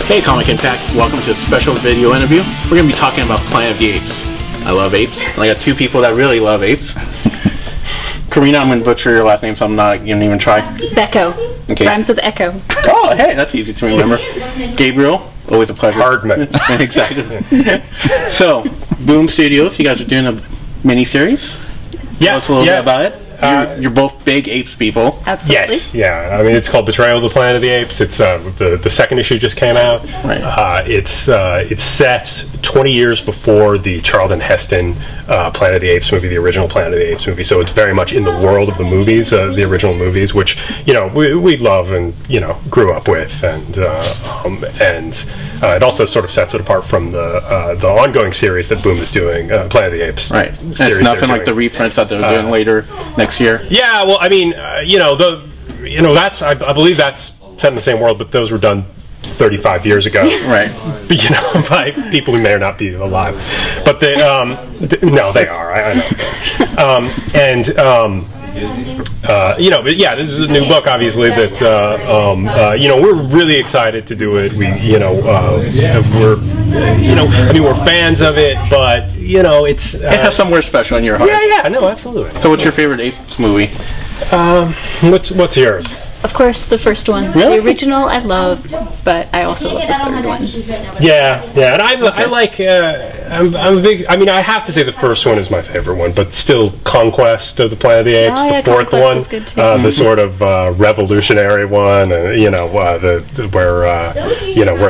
Hey Comic Impact, welcome to a special video interview. We're going to be talking about Planet of the Apes. I love apes, and I got two people that really love apes. Corinna, I'm going to butcher your last name, so I'm not going to even try. Bechko. Okay. Rhymes with echo. Oh, hey, that's easy to remember. Gabriel, always a pleasure. Hardman. Exactly. So, Boom Studios, you guys are doing a mini-series? Yeah. Tell us a little bit about it. You're both big apes people. Absolutely. Yes, yeah. I mean, it's called Betrayal, the Planet of the Apes. It's the second issue just came out. Right. It's set 20 years before the Charlton Heston Planet of the Apes movie, the original Planet of the Apes movie. So it's very much in the world of the movies, the original movies, which we love and grew up with, and it also sort of sets it apart from the ongoing series that Boom is doing, Planet of the Apes. Right. It's nothing like the reprints that they're doing later next year. Yeah. Well, I mean, that's I believe that's set in the same world, but those were done 35 years ago, right? By people who may or not be alive, but they no, they are. I know. But yeah, this is a new book, obviously. That we're really excited to do it. We're fans of it, but it has somewhere special in your heart. Yeah, no, absolutely. So, what's your favorite apes movie? What's yours? Of course, the first one. Really? The original I loved, but I also love the third one. Yeah, and I like. I'm a big. I mean, I have to say the first one is my favorite one, but still, Conquest of the Planet of the Apes, the fourth Conquest one, is good too. the sort of revolutionary one, where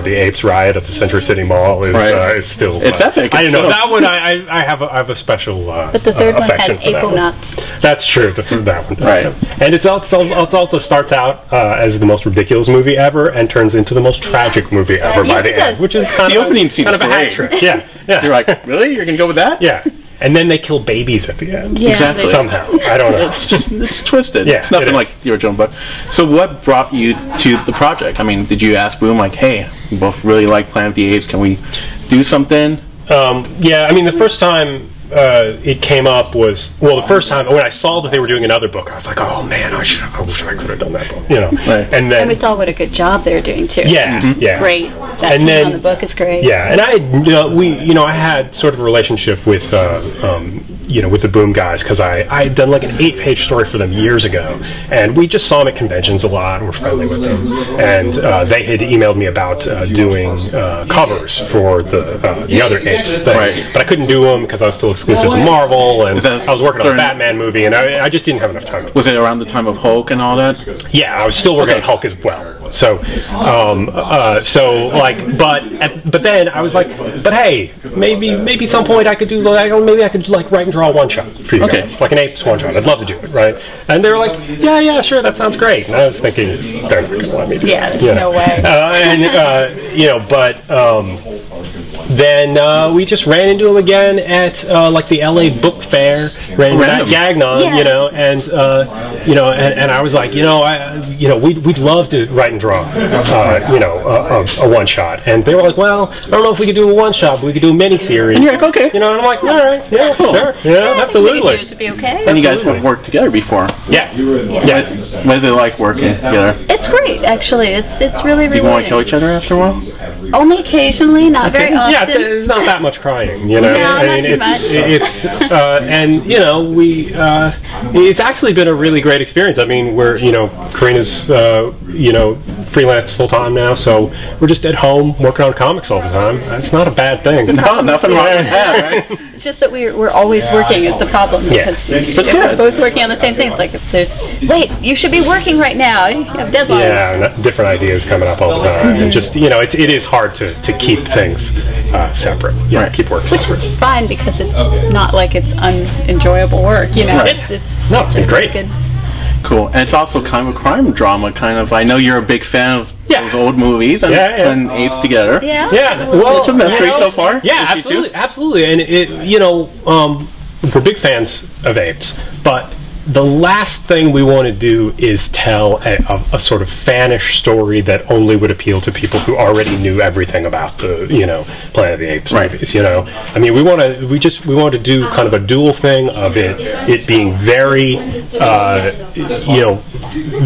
the apes riot at the Century City Mall is still. It's epic. I know that one. I have a special. But the third one has Apo nuts. That's true. That one, right? And it's also starts out as the most ridiculous movie ever and turns into the most tragic movie ever by the end, which is kind the of opening scene kind of a hat trick. Yeah. You're like, really? You're gonna go with that? Yeah. And then they kill babies at the end. Yeah, exactly. Somehow. I don't know. It's twisted. Yeah, it's nothing like the original book. So what brought you to the project? I mean, did you ask Boom, like, hey, we both really like Planet of the Apes, can we do something? Yeah, I mean, the first time it came up was, the first time when I saw that they were doing another book, I was like, oh man, I wish I could have done that book, Right. And we saw what a good job they were doing too. Yeah, yeah. Great. That and team then, on the book is great. Yeah, and I had sort of a relationship with with the Boom guys, because I had done like an 8-page story for them years ago, and we just saw them at conventions a lot and were friendly with them, and they had emailed me about doing covers for the other apes thing, right. But I couldn't do them because I was still exclusive to Marvel, and I was working on a during, Batman movie, and I just didn't have enough time. Was it around the time of Hulk and all that? Yeah, I was still working on Hulk as well. So, but then I was like, but hey, maybe at some point I could do maybe I could like write and draw a one-shot for you guys, like an Apes one-shot. I'd love to do it, right? And they were like, yeah, sure, that sounds great. And I was thinking, they're not going to let me do it. Yeah, there's no way. Then we just ran into him again at like the LA Book Fair, ran into that Gagnon, and I was like, we'd love to write and draw, a one shot, and they were like, well, I don't know if we could do a one shot, but we could do a mini series. And you're like, okay, and I'm like, all right, yeah, cool. Sure, yeah, absolutely. Mini series would be okay. And you guys have worked together before. Yes. What is it like working together? It's great, actually. It's really rewarding. Do you want to kill each other after a while? Only occasionally, not very often. Yeah, there's not that much crying, No, not too much. It's actually been a really great experience. I mean, Corinna's freelance full time now, so we're just at home working on comics all the time. That's not a bad thing. No, nothing wrong with that, right? It's just that we're always working is the problem, because if we're both working on the same things. Like if there's, wait, you should be working right now. You have deadlines. Yeah, different ideas coming up all the time, and just it is hard to keep things separate. Right. Keep work separate. Which is fine, because it's not like it's unenjoyable work. Right. It's been great. Good. Cool. And it's also kind of a crime drama, kind of. I know you're a big fan of those old movies and apes together. Yeah. Yeah. Well, it's a mystery so far. Yeah, absolutely. And we're big fans of apes, but the last thing we want to do is tell a sort of fanish story that only would appeal to people who already knew everything about the Planet of the Apes movies. I mean, we want to do kind of a dual thing of it being very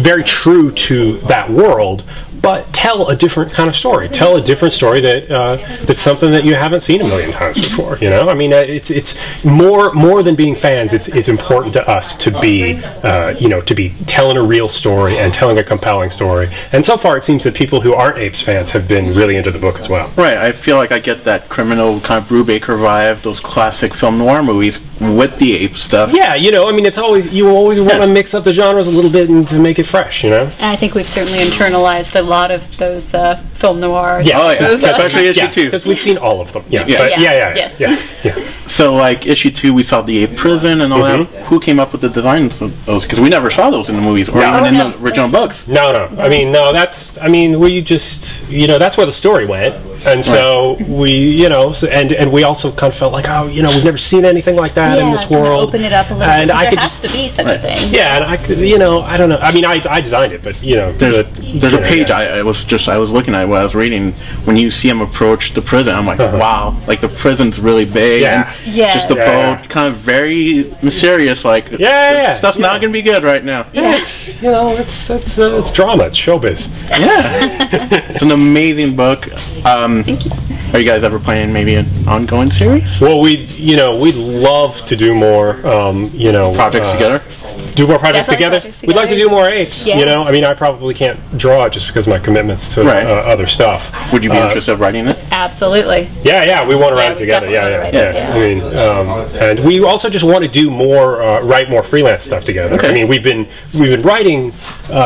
very true to that world, but tell a different kind of story. Tell a different story that's something that you haven't seen a million times before. You know, I mean, it's more than being fans. It's important to us to be to be telling a real story and telling a compelling story. And so far, it seems that people who aren't Apes fans have been really into the book as well. Right. I feel like I get that criminal kind of Brubaker vibe, those classic film noir movies with the ape stuff. Yeah, you know, I mean, you always want to mix up the genres a little bit and to make it fresh, you know? And I think we've certainly internalized a lot of those film noir. Yeah, especially issue 2. Because we've seen all of them. Yeah. Yes. So, like, issue 2, we saw the ape prison and all that. Who came up with the designs of those? Because we never saw those in the movies or even in the original books. No. I mean, we just, you know, that's where the story went. And so we, you know, and we also kind of felt like, oh, you know, we've never seen anything like that in this world. Open it up a little and bit. I could there has to be such a thing. Yeah, and I could, you know, I don't know. I mean, I designed it, but you know, there's a page I was looking at when I was reading. When you see him approach the prison, I'm like, wow, like the prison's really big. Yeah. And just the boat, kind of very mysterious. Like, stuff's not gonna be good right now. Yeah. It's, you know, it's drama. It's showbiz. Yeah. It's an amazing book. Thank you. Are you guys ever planning maybe an ongoing series? Well, we'd love to do more, projects together. Do more projects together. We'd like to do more apes. Yeah. You know, I mean, I probably can't draw it just because of my commitments to other stuff. Would you be interested in writing it? Absolutely. Yeah, we want to write it together. I mean, and we also just want to do more, write more freelance stuff together. Okay. I mean, we've been writing,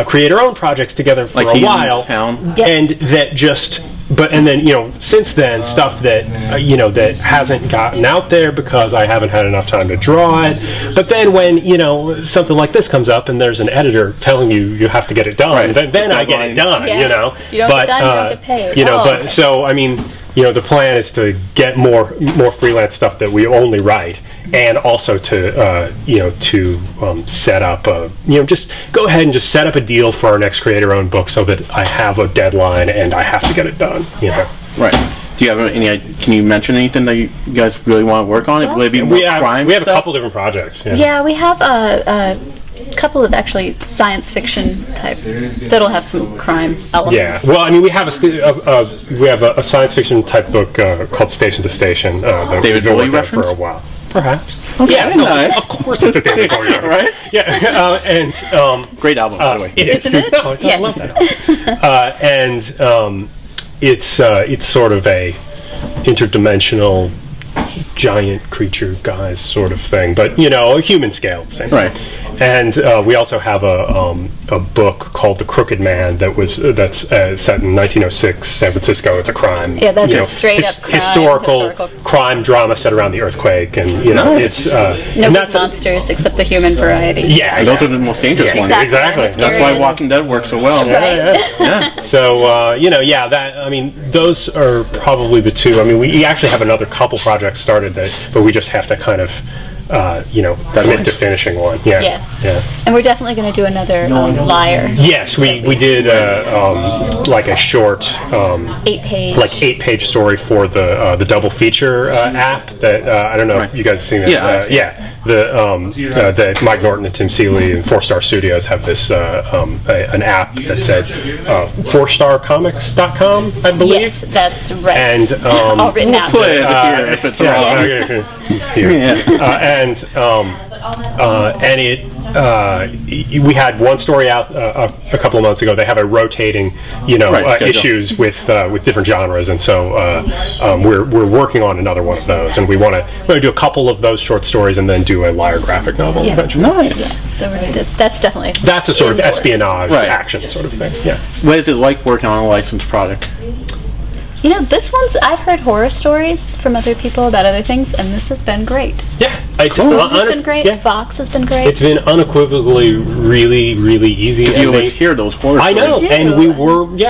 create our own projects together for a while, and that just. And then, you know, since then, stuff that, that hasn't gotten out there because I haven't had enough time to draw it. But then when, you know, something like this comes up and there's an editor telling you have to get it done, then I get it done, you know. You don't get done, you don't get paid. You know, so, I mean, you know, the plan is to get more freelance stuff that we only write, and also to set up just go ahead and just set up a deal for our next creator-owned book so that I have a deadline and I have to get it done. You know. Right. Do you have any? Can you mention anything that you guys really want to work on? Will it be more crime? We have a couple different projects. Yeah, we have a couple of actually science fiction type that'll have some crime elements. Yeah, well, I mean, we have a science fiction type book called Station to Station. That David Bowie reference for a while, perhaps. Okay, yeah, nice. Of course, it's a David Bowie reference, right? Yeah, and great album, by the way. Isn't it? No, I love that. And it's sort of a interdimensional giant creature guys sort of thing, but you know, a human scale, same. Right. And we also have a book called The Crooked Man that's set in 1906 San Francisco. It's a crime. Yeah, that's straight up crime, historical crime drama set around the earthquake, and you know it's no big monsters except the human variety. Yeah, and those are the most dangerous ones. Exactly. That's why Walking Dead works so well. Right. So those are probably the two. I mean, we actually have another couple projects started but we just have to kind of commit to finishing one. Yeah. Yes. Yeah. And we're definitely going to do another Liar. Yes, we did like a short 8-page story for the double feature app that I don't know if you guys have seen it. The Mike Norton and Tim Seeley and 4-Star Studios have this an app that's at 4starcomics.com, I believe. Yes, that's right. And all written out. We'll play it here if it's wrong. We had one story out a couple of months ago. They have a rotating, issues with different genres, and so we're working on another one of those, and we want to do a couple of those short stories and then do a Liar graphic novel eventually. Nice. Yeah. So that's a sort of espionage action sort of thing. Yeah. What is it like working on a licensed product? You know, I've heard horror stories from other people about other things, and this has been great. Yeah. It's been great. Yeah. Fox has been great. It's been unequivocally really, really easy. Because you always hear those horror stories. I know, and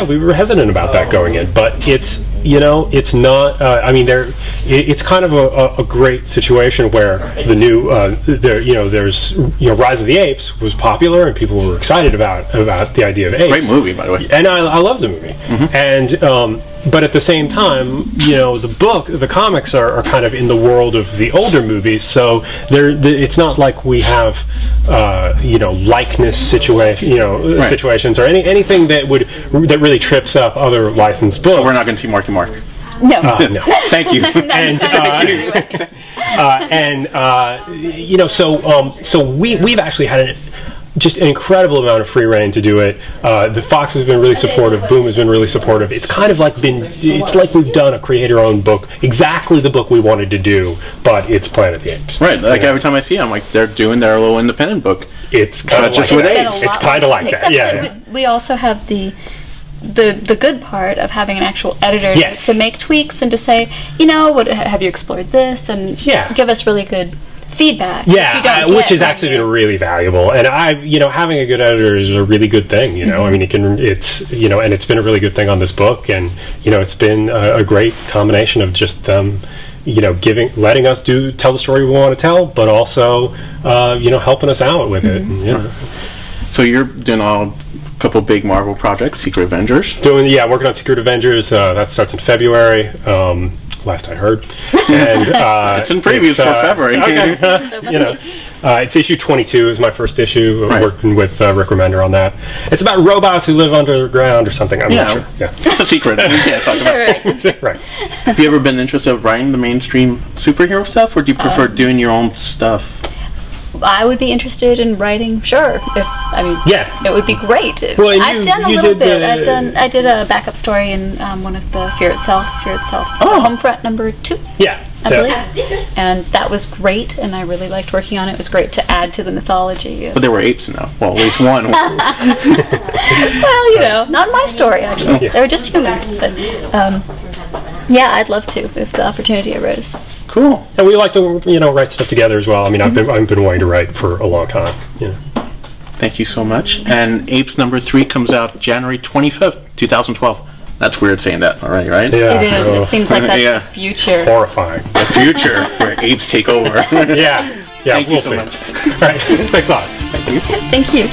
we were hesitant about that going in, but it's not. It's kind of a great situation where the new, there's Rise of the Apes was popular and people were excited about the idea of apes. Great movie, by the way. And I love the movie, and but at the same time, the comics are kind of in the world of the older movies, so it's not like we have likeness situations or anything that really trips up other licensed books. So we're not going to see Marky Mark. No. No. Thank you. So we've actually had just an incredible amount of free reign to do it. The Fox has been really supportive. Boom has been really supportive. It's kind of like it's like we've done a creator-owned book, exactly the book we wanted to do, but it's Planet of the Apes. Right. Like every time I see them, like they're doing their little independent book. It's kind of like that. It's kind of like that. Yeah. We also have the good part of having an actual editor to make tweaks and to say, have you explored this, and give us really good feedback. Yeah, which has actually been really valuable. And having a good editor is a really good thing. I mean, and it's been a really good thing on this book, and it's been a great combination of just them, letting us tell the story we want to tell, but also helping us out with it. And, So you're doing a couple big Marvel projects, Secret Avengers. Working on Secret Avengers. That starts in February. Last I heard, and it's in previews for February. Okay. It's issue 22 is my first issue. I'm working with Rick Remender on that. It's about robots who live underground or something. I'm not sure. Yeah, it's a secret. We can't talk about it. Right. Have you ever been interested in writing the mainstream superhero stuff, or do you prefer doing your own stuff? I would be interested in writing. Sure, it would be great. Well, I've done a little bit. I did a backup story in one of the Fear Itself, Homefront #2. Yeah, I believe, and that was great, and I really liked working on it. It was great to add to the mythology. But there were apes in that. Well, at least one. Well, not my story actually. They were just humans. But I'd love to if the opportunity arose. Cool. And we like to, write stuff together as well. I mean, I've been wanting to write for a long time. Thank you so much. And Apes #3 comes out January 25th, 2012. That's weird saying that already, right? Yeah. It is. It seems like that's the future. Horrifying. The future where apes take over. Yeah. Thank you so much. All right. Thanks a lot. Thank you. Thank you.